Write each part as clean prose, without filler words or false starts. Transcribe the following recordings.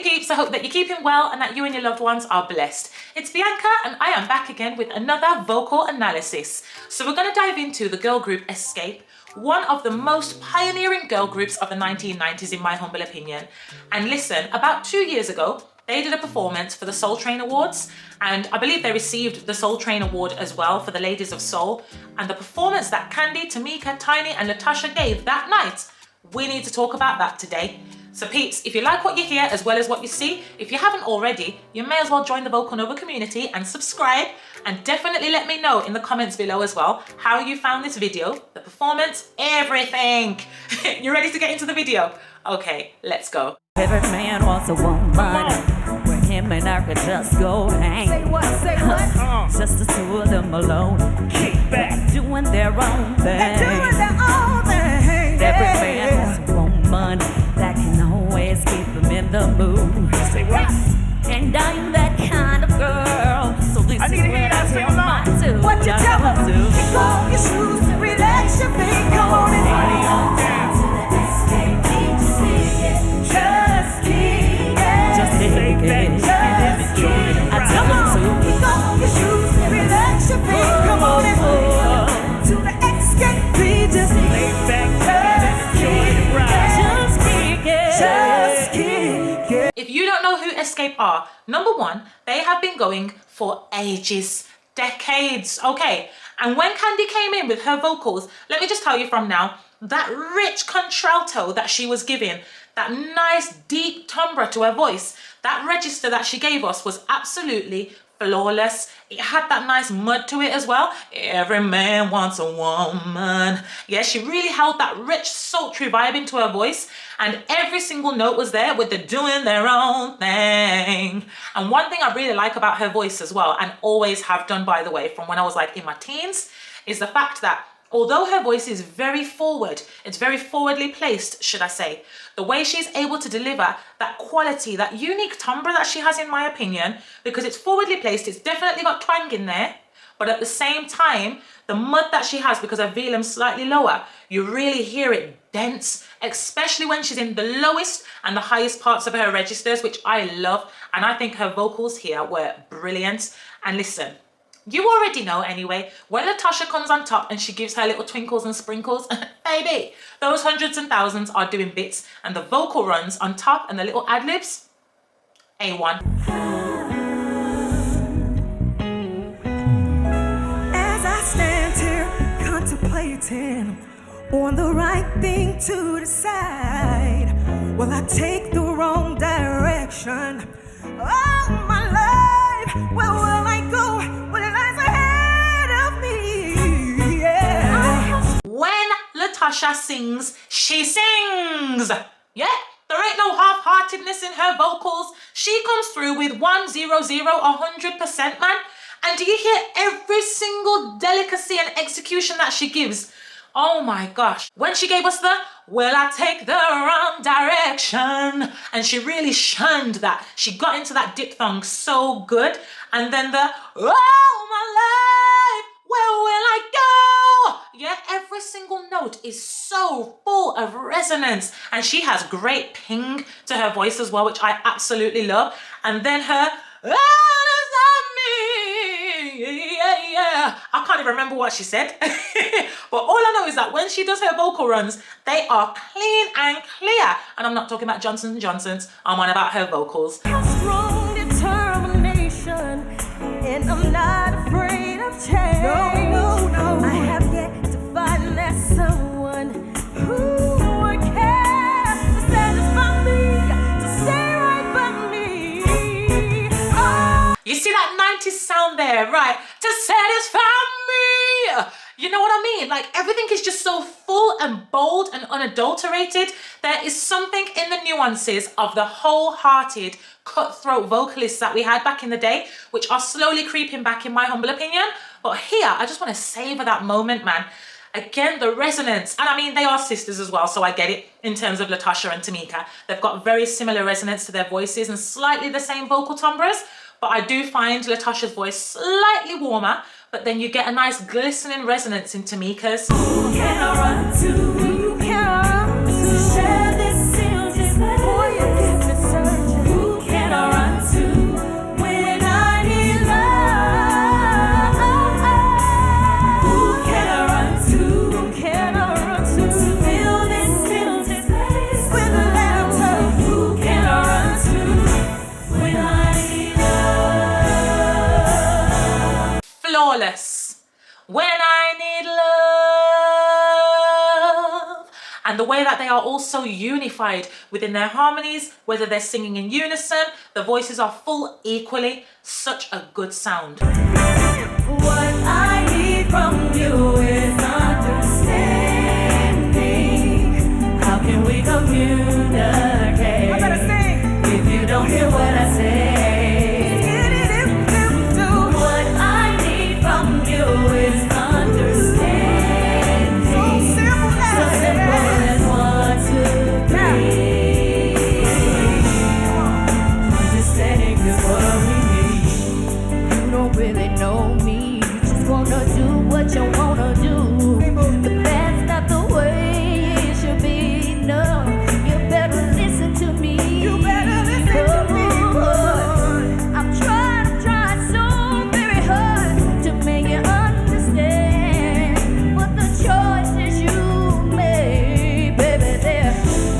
peeps, I hope that you're keeping well and that you and your loved ones are blessed. It's Bianca and I am back again with another vocal analysis. So we're going to dive into the girl group XSCAPE, one of the most pioneering girl groups of the 1990s in my humble opinion. And listen, about 2 years ago, they did a performance for the Soul Train Awards, and I believe they received the Soul Train Award as well for the Ladies of Soul. And the performance that Candi, Tamika, Tiny and Latasha gave that night, we need to talk about that today. So peeps, if you like what you hear as well as what you see, if you haven't already, you may as well join the Vocal Nova community and subscribe, and definitely let me know in the comments below as well how you found this video, the performance, everything. You ready to get into the video? Okay, let's go. Every man wants a woman where him and I could just go hang. Say what? Say what? Just the two of them alone, kick back, doing their own thing. They're doing their own thing. Every man wants a woman that can always keep them in the mood. Say what? And I'm that kind of girl, so this I is need to hear what that. I Say tell my dude. What you tell them? Kick off your shoes and relax your feet. Come on and Body on down. just kick it. Just take it. Just kick it. I tell them to. Kick off your shoes and relax your feet. Come on and to the XSCAPE. Just Lay back and enjoy the ride. Just kick it. Just kick it. If you don't know who XSCAPE are, number one, they have been going for ages, decades, okay? And when Candi came in with her vocals, let me just tell you from now, that rich contralto that she was giving, that nice deep timbre to her voice, that register that she gave us was absolutely flawless. It had that nice mud to it as well. Every man wants a woman. Yeah, she really held that rich, sultry vibe into her voice, and every single note was there with the doing their own thing. And one thing I really like about her voice as well, and always have done by the way, from when I was like in my teens, is the fact that although her voice is very forward, it's very forwardly placed, should I say, the way she's able to deliver that quality, that unique timbre that she has in my opinion, because it's forwardly placed, it's definitely got twang in there, but at the same time, the mud that she has, because her velum's slightly lower, you really hear it dense, especially when she's in the lowest and the highest parts of her registers, which I love, and I think her vocals here were brilliant. And listen, you already know anyway, when Latasha comes on top and she gives her little twinkles and sprinkles, baby, those hundreds and thousands are doing bits, and the vocal runs on top and the little ad-libs, A1. As I stand here contemplating on the right thing to decide, will I take the wrong direction? Oh, my life, where will I go? What lies ahead of me? Yeah. When Latasha sings, she sings. Yeah, there ain't no half-heartedness in her vocals. She comes through with 100%, man. And do you hear every single delicacy and execution that she gives? Oh my gosh. When she gave us the, will I take the wrong direction? And she really shunned that. She got into that diphthong so good. And then the, oh my life, where will I go? Yeah, every single note is so full of resonance. And she has great ping to her voice as well, which I absolutely love. And then her, yeah. I can't even remember what she said. But all I know is that when she does her vocal runs, they are clean and clear. And I'm not talking about Johnson & Johnson's. I'm on about her vocals. Strong determination, and I'm not afraid of change. No. I have yet to find that someone who would care to satisfy me, to stay right by me. Oh. You see that 90s sound there, right? To satisfy me. You know what I mean? Like everything is just so full and bold and unadulterated. There is something in the nuances of the wholehearted, cutthroat vocalists that we had back in the day, which are slowly creeping back in my humble opinion. But here, I just want to savor that moment, man. Again, the resonance, and I mean, they are sisters as well, so I get it in terms of Latasha and Tamika. They've got very similar resonance to their voices and slightly the same vocal timbres, but I do find Latasha's voice slightly warmer, but then you get a nice glistening resonance in Tamika's. Who can I run to? Who can I run to? Share this silver, boy, you keep me searching. Who flawless. When I need love. And the way that they are all so unified within their harmonies, whether they're singing in unison, the voices are full equally. Such a good sound. What I need from you is understanding. How can we communicate? I better sing. If you don't hear what I say. What I need from you is understanding. So simple as 1, 2, 3. Understanding is what we need. You don't really know me. You just wanna do what you wanna do. But that's not the way it should be. No, you better listen to me. You better listen to me. I'm trying so very hard to make you understand. But the choices you made, baby, they're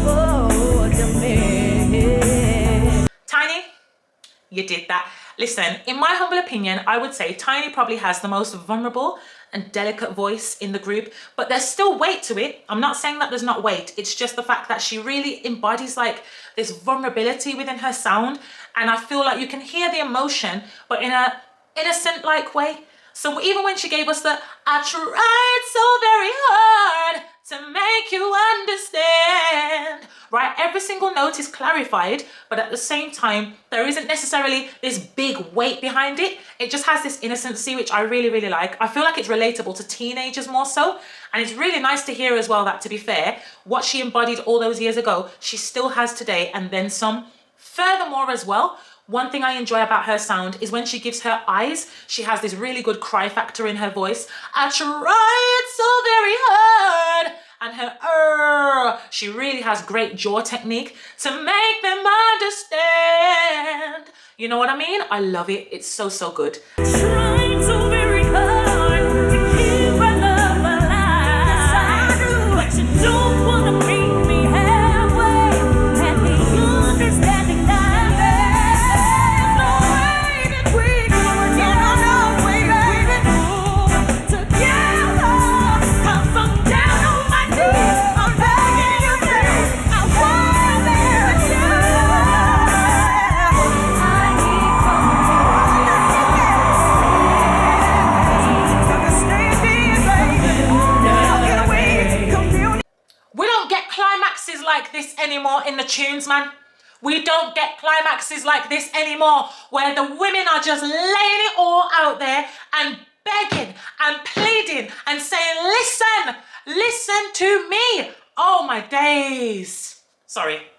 for me. Tiny, you did that. Listen, in my humble opinion, I would say Tiny probably has the most vulnerable and delicate voice in the group, but there's still weight to it. I'm not saying that there's not weight. It's just the fact that she really embodies like this vulnerability within her sound. And I feel like you can hear the emotion, but in a innocent like way. So even when she gave us the, I tried so very hard to make you understand, right? Every single note is clarified, but at the same time, there isn't necessarily this big weight behind it. It just has this innocency, which I really, really like. I feel like it's relatable to teenagers more so. And it's really nice to hear as well that, to be fair, what she embodied all those years ago, she still has today and then some. Furthermore as well, one thing I enjoy about her sound is when she gives her eyes, she has this really good cry factor in her voice. I tried so very hard. And her she really has great jaw technique to make them understand. You know what I mean? I love it. It's so, so good. Trying so very hard to keep our love alive. But you don't wanna meet me halfway. And the understanding that there's no way that we can get on our way, baby. Together, 'cause I'm down on my knees. I'm begging you, please. I want you. I need from We don't get climaxes like this anymore in the tunes, man. We don't get climaxes like this anymore, where the women are just laying it all out there and begging and pleading and saying, listen to me. Oh my days. Sorry.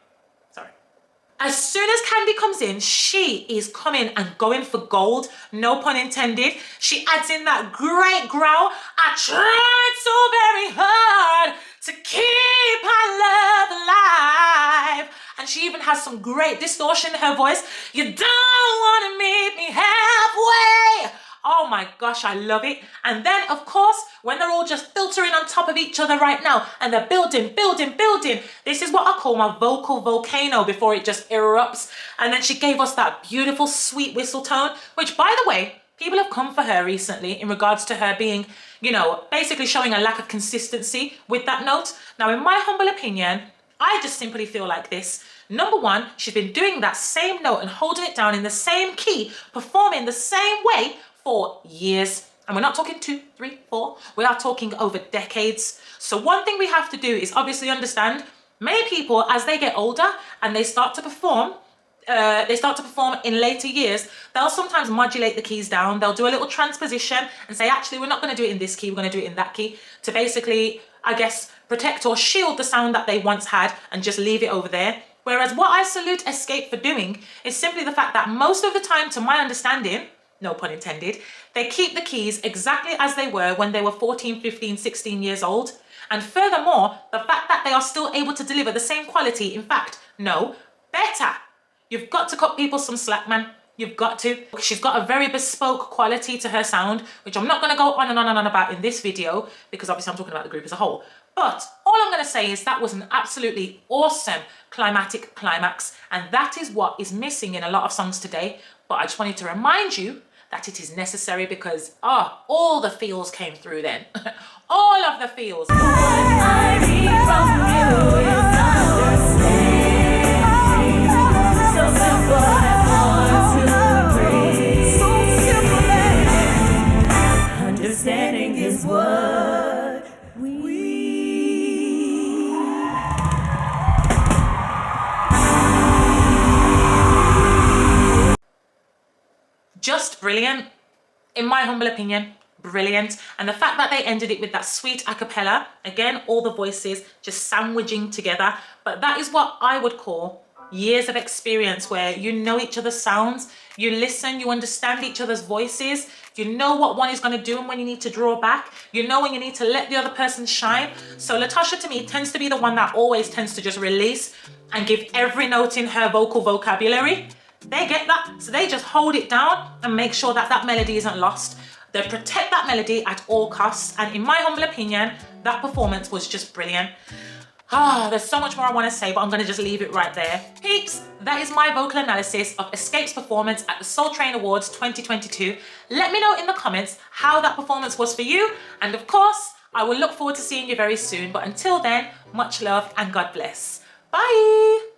As soon as Candi comes in, she is coming and going for gold, no pun intended. She adds in that great growl. I tried so very hard to keep our love alive. And she even has some great distortion in her voice. You don't want to meet me halfway. Oh my gosh, I love it. And then, of course, when they're all just filtering on top of each other right now and they're building, this is what I call my vocal volcano before it just erupts. And then she gave us that beautiful, sweet whistle tone, which, by the way, people have come for her recently in regards to her being, you know, basically showing a lack of consistency with that note. Now, in my humble opinion, I just simply feel like this. Number one, she's been doing that same note and holding it down in the same key, performing the same way for years. And we're not talking 2, 3, 4. We are talking over decades. So one thing we have to do is obviously understand many people, as they get older and they start to perform in later years, they'll sometimes modulate the keys down. They'll do a little transposition and say, actually, we're not going to do it in this key. We're going to do it in that key to basically, I guess, protect or shield the sound that they once had and just leave it over there. Whereas what I salute XSCAPE for doing is simply the fact that most of the time, to my understanding, no pun intended, they keep the keys exactly as they were when they were 14, 15, 16 years old. And furthermore, the fact that they are still able to deliver the same quality, in fact, no, better. You've got to cut people some slack, man. You've got to. She's got a very bespoke quality to her sound, which I'm not going to go on and on and on about in this video, because obviously I'm talking about the group as a whole. But all I'm going to say is that was an absolutely awesome climatic climax. And that is what is missing in a lot of songs today. But I just wanted to remind you that it is necessary because all the feels came through then. All of the feels. What I need from you is understanding. So simple and hard to breathe. So simple, baby. Understanding is what we Just brilliant. In my humble opinion, brilliant. And the fact that they ended it with that sweet a cappella, again, all the voices just sandwiching together. But that is what I would call years of experience, where you know each other's sounds, you listen, you understand each other's voices, you know what one is going to do and when you need to draw back, you know when you need to let the other person shine. So Latasha, to me, tends to be the one that always tends to just release and give every note in her vocal vocabulary. They get that, so they just hold it down and make sure that that melody isn't lost. They protect that melody at all costs, and in my humble opinion, that performance was just brilliant. There's so much more I want to say, but I'm going to just leave it right there. Peeps, that is my vocal analysis of XSCAPE's performance at the Soul Train Awards 2022. Let me know in the comments how that performance was for you, and of course, I will look forward to seeing you very soon. But until then, much love and God bless. Bye!